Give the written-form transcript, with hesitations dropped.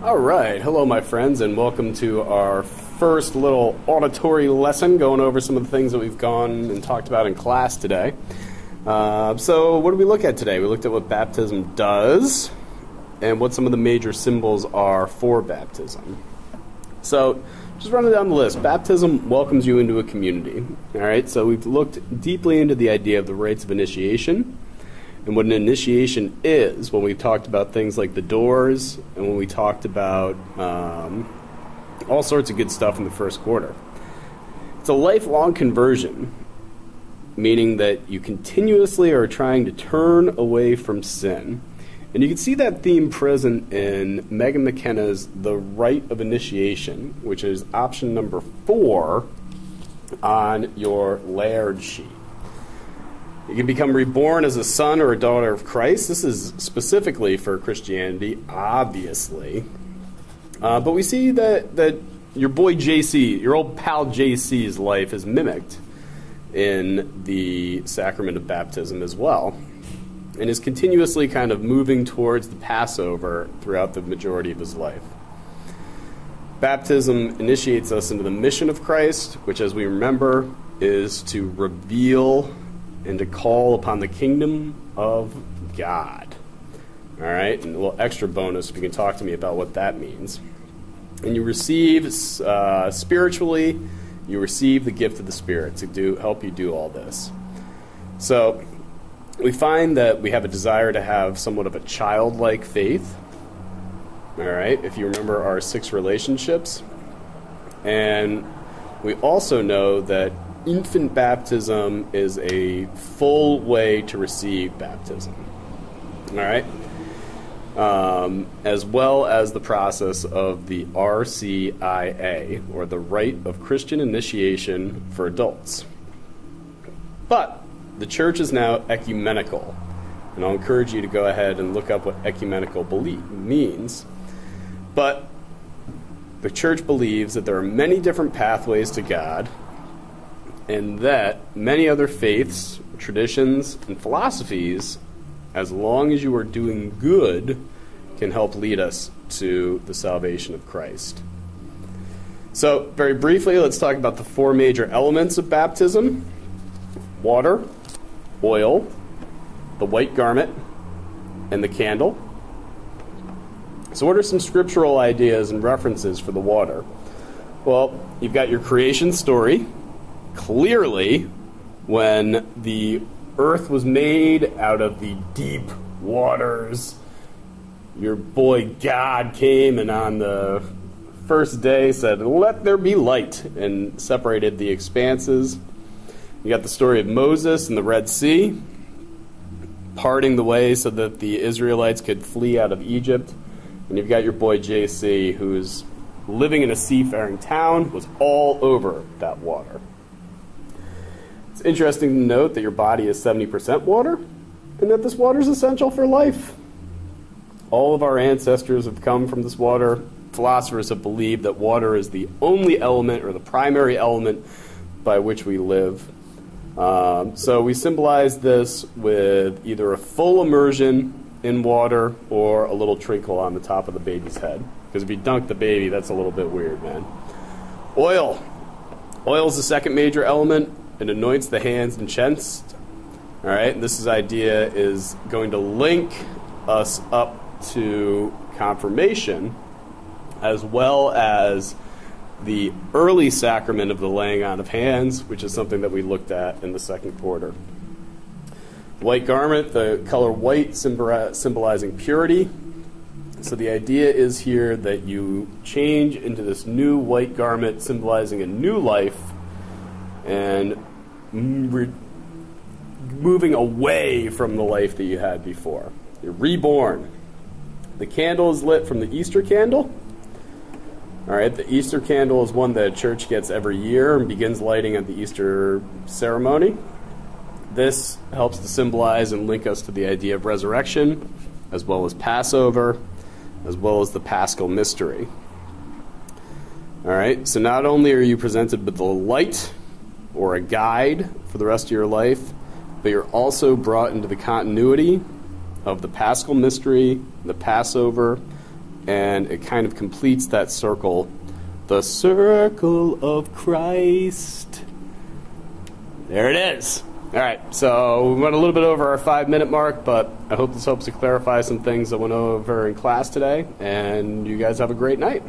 All right. Hello, my friends, and welcome to our first little auditory lesson going over some of the things that we've gone and talked about in class today. So what did we look at today? We looked at what baptism does and what some of the major symbols are for baptism. So just running down the list. Baptism welcomes you into a community. All right. So we've looked deeply into the idea of the rites of initiation and what an initiation is when we talked about things like the doors and when we talked about all sorts of good stuff in the first quarter. It's a lifelong conversion, meaning that you continuously are trying to turn away from sin. And you can see that theme present in Megan McKenna's The Rite of Initiation, which is option number 4 on your Laird sheet. You can become reborn as a son or a daughter of Christ. This is specifically for Christianity, obviously. But we see that your boy JC, your old pal JC's life is mimicked in the sacrament of baptism as well, and is continuously kind of moving towards the Passover throughout the majority of his life. Baptism initiates us into the mission of Christ, which, as we remember, is to reveal and to call upon the kingdom of God. All right, and a little extra bonus, if you can talk to me about what that means. And you receive, spiritually, you receive the gift of the Spirit to help you do all this. So we find that we have a desire to have somewhat of a childlike faith. All right, if you remember our 6 relationships. And we also know that infant baptism is a full way to receive baptism. All right? As well as the process of the RCIA, or the Rite of Christian Initiation for Adults. But the church is now ecumenical, and I'll encourage you to go ahead and look up what ecumenical means. But the church believes that there are many different pathways to God, and that many other faiths, traditions, and philosophies, as long as you are doing good, can help lead us to the salvation of Christ. So, very briefly, let's talk about the 4 major elements of baptism: water, oil, the white garment, and the candle. So what are some scriptural ideas and references for the water? Well, you've got your creation story. Clearly, when the earth was made out of the deep waters, your boy God came and on the first day said, "Let there be light," and separated the expanses. You got the story of Moses and the Red Sea, parting the way so that the Israelites could flee out of Egypt. And you've got your boy JC, who's living in a seafaring town, was all over that water. It's interesting to note that your body is 70% water, and that this water is essential for life. All of our ancestors have come from this water. Philosophers have believed that water is the only element, or the primary element, by which we live. So we symbolize this with either a full immersion in water or a little trickle on the top of the baby's head. Because if you dunk the baby, that's a little bit weird, man. Oil. Oil is the second major element. It anoints the hands and chest. All right, this idea is going to link us up to confirmation, as well as the early sacrament of the laying on of hands, which is something that we looked at in the second quarter. White garment, the color white symbolizing purity. So the idea is here that you change into this new white garment symbolizing a new life, and moving away from the life that you had before. You're reborn. The candle is lit from the Easter candle. All right, the Easter candle is one that a church gets every year and begins lighting at the Easter ceremony. This helps to symbolize and link us to the idea of resurrection, as well as Passover, as well as the Paschal mystery. All right, so not only are you presented with the light or a guide for the rest of your life, but you're also brought into the continuity of the Paschal mystery, the Passover, and it kind of completes that circle. The circle of Christ. There it is. All right, so we went a little bit over our 5-minute mark, but I hope this helps to clarify some things that went over in class today, and you guys have a great night.